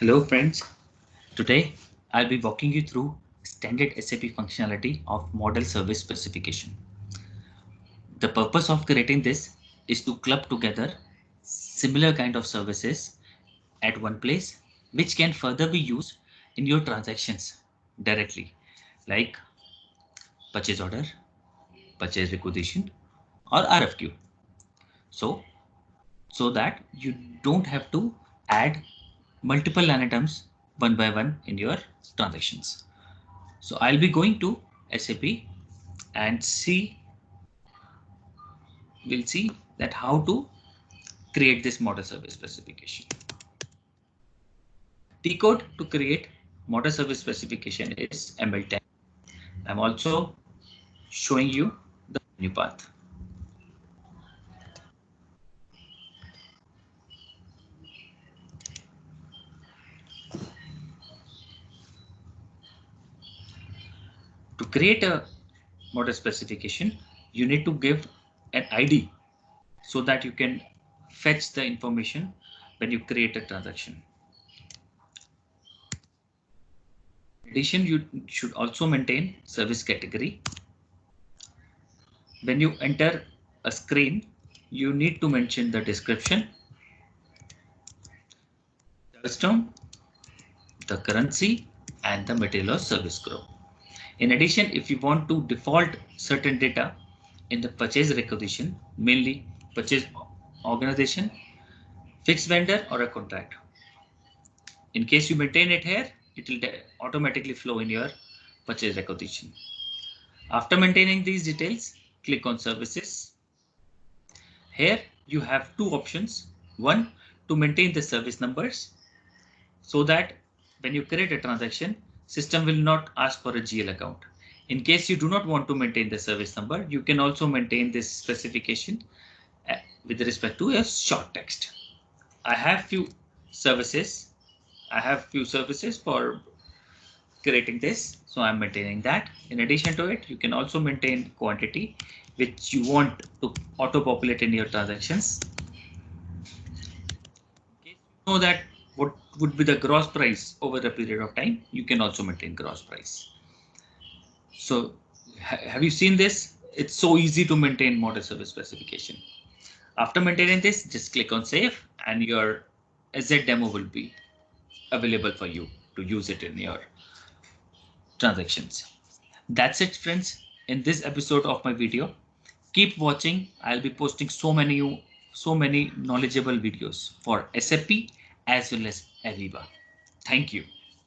Hello friends, today I'll be walking you through standard SAP functionality of model service specification. The purpose of creating this is to club together similar kind of services at one place which can further be used in your transactions directly like purchase order, purchase requisition or RFQ. So, so that you don't have to add multiple line items one by one in your transactions. So I'll be going to SAP and we'll see that how to create this model service specification. T code to create model service specification is ML10. I'm also showing you the menu path. To create a model specification, you need to give an ID so that you can fetch the information when you create a transaction. In addition, you should also maintain service category. When you enter a screen, you need to mention the description, service term, the currency, and the material or service group. In addition, if you want to default certain data in the purchase requisition, mainly purchase organization, fixed vendor, or a contract. In case you maintain it here, it will automatically flow in your purchase requisition. After maintaining these details, click on services. Here you have two options. One, to maintain the service numbers so that when you create a transaction, system will not ask for a GL account. In case you do not want to maintain the service number, you can also maintain this specification with respect to a short text. I have few services. I have few services for creating this, so I'm maintaining that. In addition to it, you can also maintain quantity which you want to auto populate in your transactions. In case you know that what would be the gross price over a period of time, you can also maintain gross price. So have you seen this? It's so easy to maintain model service specification. After maintaining this, just click on save and your SZ demo will be available for you to use it in your transactions. That's it, friends, in this episode of my video. Keep watching. I'll be posting so many knowledgeable videos for SAP as well as Ariba. Thank you.